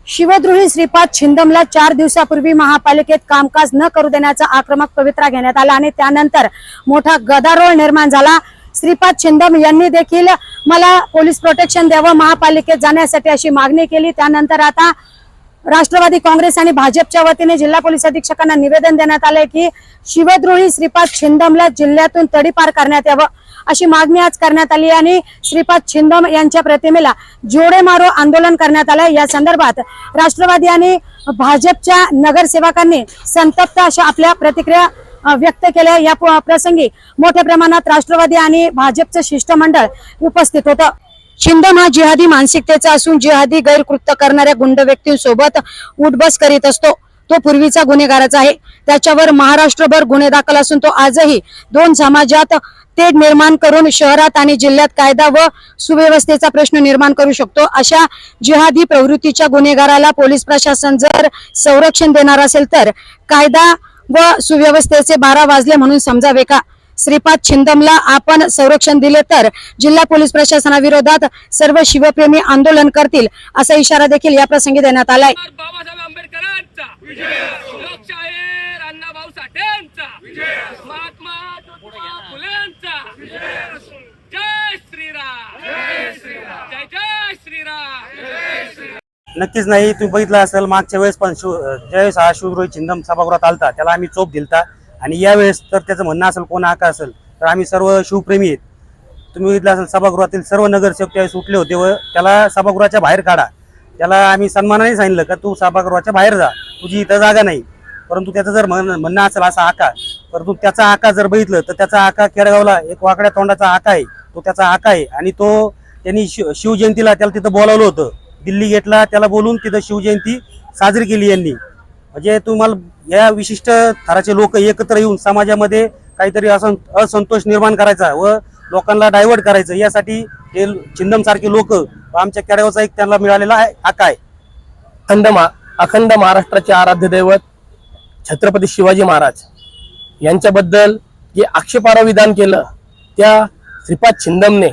शिवद्रोही श्रीपाद छिंदमला 4 दिवसापूर्वी महापालिकेत कामकाज न करू देण्याचा आक्रमक पवित्रा घेण्यात आला आणि त्यानंतर मोठा गदारोळ निर्माण झाला। श्रीपाद छिंदम यांनी देखील मला पोलीस प्रोटेक्शन द्यावं महापालिकेत जाण्यासाठी अशी मागणी केली। त्यानंतर आता राष्ट्रवादी काँग्रेस आणि भाजपच्या वतीने जिल्हा पोलीस अधीक्षकांना निवेदन देण्यात आले की शिवद्रोही श्रीपाद छिंदमला जिल्ह्यातून तडीपार करण्यात यावं अशी मागणी आज करण्यात आली आणि श्रीपाद छिंदम यांच्या प्रतिमेला जोडे मारो आंदोलन करण्यात आले। या संदर्भात राष्ट्रवादी आणि भाजपच्या नगरसेवकांनी संतप्त अशा आपल्या प्रतिक्रिया व्यक्त केल्या। या प्रसंगी मोठ्या प्रमाणात राष्ट्रवादी आणि भाजपचे शिष्टमंडळ उपस्थित होतं। छिंदम हा जिहादी मानसिकतेचा असून जिहादी गैरकृत्य करणाऱ्या गुंड व्यक्तींसोबत उठबस करीत असतो। तो पूर्वीचा गुन्हेगाराचा आहे। त्याच्यावर महाराष्ट्रभर गुन्हे दाखल असून तो आजही दोन समाजात तेढ निर्माण करून शहरात आणि जिल्ह्यात कायदा व सुव्यवस्थेचा प्रश्न निर्माण करू शकतो। अशा जिहादी प्रवृत्तीच्या गुन्हेगाराला पोलीस प्रशासन जर संरक्षण देणार असेल तर कायदा व सुव्यवस्थेचे 12 वाजले म्हणून समजावे का? श्रीपाद छिंदमला आपण संरक्षण दिले तर जिल्हा पोलीस प्रशासनाविरोधात सर्व शिवप्रेमी आंदोलन करतील असा इशारा देखील या प्रसंगी देण्यात आलाय। बाबासाहेब आंबेडकरांचा लोकशाहीर अण्णाभाऊ साठेंचा महात्मा ज्योतिबा फुलेंचा जय श्रीराम जय श्रीराम जय जय श्रीराम। नक्कीच नाही, तुम्ही बघितलं असेल मागच्या वेळेस पण ज्यावेळेस हा शिवद्रोही छिंदम सभागृहात आलता त्याला आम्ही चोप दिलता आणि यावेळेस तर त्याचं म्हणणं असेल कोण आका असेल तर आम्ही सर्व शिवप्रेमी आहेत। तुम्ही बघितलं असेल सभागृहातील सर्व नगरसेवक त्यावेळेस उठले होते व त्याला सभागृहाच्या बाहेर काढा। त्याला आम्ही सन्मानाने सांगितलं का तू सभागृहाच्या बाहेर जा, तुझी इथं जागा नाही। परंतु त्याचं जर म्हणणं असेल असा आका, परंतु त्याचा आका जर बघितलं तर त्याचा आका केडगावला एक वाकड्या तोंडाचा आका आहे, तो त्याचा आका आहे आणि तो त्यांनी शिवजयंतीला त्याला तिथं बोलावलं होतं। दिल्ली गेटला त्याला बोलून तिथं शिवजयंती साजरी केली यांनी। म्हणजे तुम्हाला या विशिष्ट थराचे लोक एकत्र येऊन समाजामध्ये काहीतरी असंतोष निर्माण करायचा व लोकांना डायव्हर्ट करायचं यासाठी हे छिंदम सारखे लोक आमच्या केडगावचा एक त्यांना मिळालेला आहे आका आहे। अखंड महाराष्ट्राचे आराध्य दैवत छत्रपती शिवाजी महाराज यांच्याबद्दल जे आक्षेपार्ह विधान केलं त्या श्रीपाद छिंदमने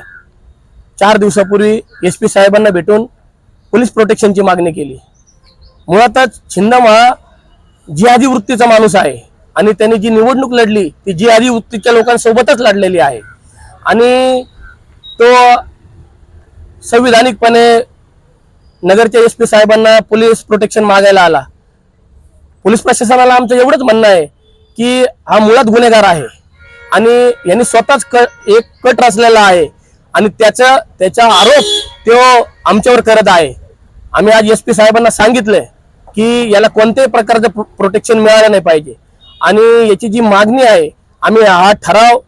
4 दिवसापूर्वी SP साहेबांना भेटून पोलीस प्रोटेक्शनची मागणी केली। मुळातच छिंदम हा जिहादी वृत्तीचा माणूस आहे आणि त्यांनी जी निवडणूक लढली ती जिहादी वृत्तीच्या लोकांसोबतच लढलेली आहे आणि तो संविधानिकपणे नगरच्या SP साहेबांना पोलीस प्रोटेक्शन मागायला आला। पोलीस प्रशासनाला आमचं एवढंच म्हणणं आहे की हा मुळात गुन्हेगार आहे आणि यांनी स्वतःच एक कट रचलेला आहे आणि त्याचा आरोप तो आमच्यावर करत आहे। आम्ही आज SP साहेबांना सांगितलंय की याला कोणत्याही प्रकारचं प्रोटेक्शन मिळालं नाही पाहिजे आणि याची जी मागणी आहे आम्ही हा ठराव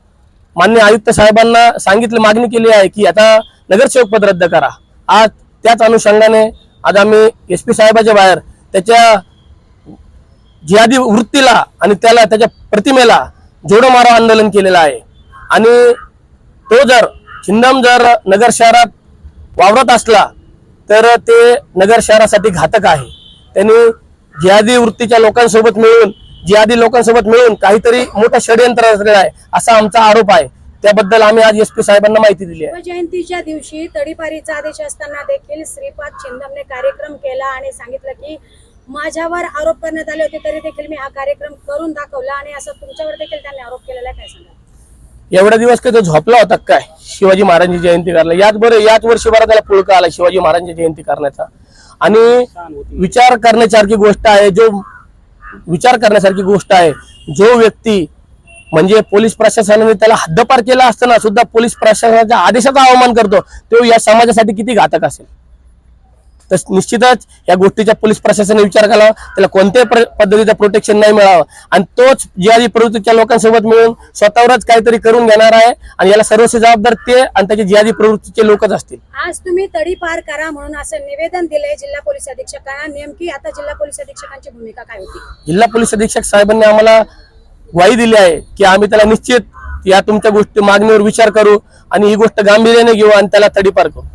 माननीय आयुक्त साहेबांना सांगितलं, मागणी केली आहे की आता नगरसेवक पद रद्द करा। आज त्याच अनुषंगाने आज आम्ही SP साहेबाच्या बाहेर त्याच्या जिहादी वृत्तीला आणि त्याच्या प्रतिमेला जोडो मारो आंदोलन केलेलं आहे आणि तो जर छिंदम जर नगर शहरात वावरत असला तर ते नगर शहरासाठी घातक आहे। त्यांनी जिहादी वृत्तीच्या लोकांसोबत मिळून जिहादी लोकांसोबत मिळून काहीतरी मोठं षडयंत्र रचलेलं आहे असा आमचा आरोप आहे। त्याबद्दल आम्ही आज SP साहेबांना माहिती दिली आहे। जयंतीच्या दिवशी तडीपारीचा आदेश असताना देखील श्रीपाद छिंदमने कार्यक्रम केला आणि सांगितलं की माझ्यावर आरोप करण्यात आले होते तरी देखील मी हा कार्यक्रम करून दाखवला आणि असं तुमच्यावर देखील त्यांनी आरोप केलेला आहे। काय सांगा एवढ्या दिवस काय तो झोपला होता काय शिवाजी महाराजांची जयंती करायला? याच वर्षी बरं त्याला पुळका आला शिवाजी महाराजांची जयंती करण्याचा आणि विचार करण्यासारखी गोष्ट आहे। विचार करण्यासारखी गोष्ट आहे जो व्यक्ती म्हणजे पोलीस प्रशासनाने त्याला हद्दपार केला असताना सुद्धा पोलीस प्रशासनाच्या आदेशाचा अवमान करतो तो या समाजासाठी किती घातक असेल। तर निश्चितच या गोष्टीचा पोलीस प्रशासनाने विचार करावा, त्याला कोणत्याही पद्धतीचं प्रोटेक्शन नाही मिळावं आणि तोच जिहादी प्रवृत्तीच्या लोकांसोबत मिळून स्वतःवरच काहीतरी करून घेणार आहे आणि याला सर्वस्वी जबाबदार ते आणि त्याचे जिहादी प्रवृत्तीचे लोकच असतील। आज तुम्ही तडीपार करा म्हणून असं निवेदन दिलंय जिल्हा पोलीस अधीक्षकांना, नेमकी आता जिल्हा पोलीस अधीक्षकांची भूमिका काय होती? जिल्हा पोलीस अधीक्षक साहेबांनी आम्हाला ग्वाही दिली आहे की आम्ही त्याला निश्चित या तुमच्या गोष्टी मागणीवर विचार करू आणि ही गोष्ट गांभीर्याने घेऊ आणि त्याला तडीपार करू।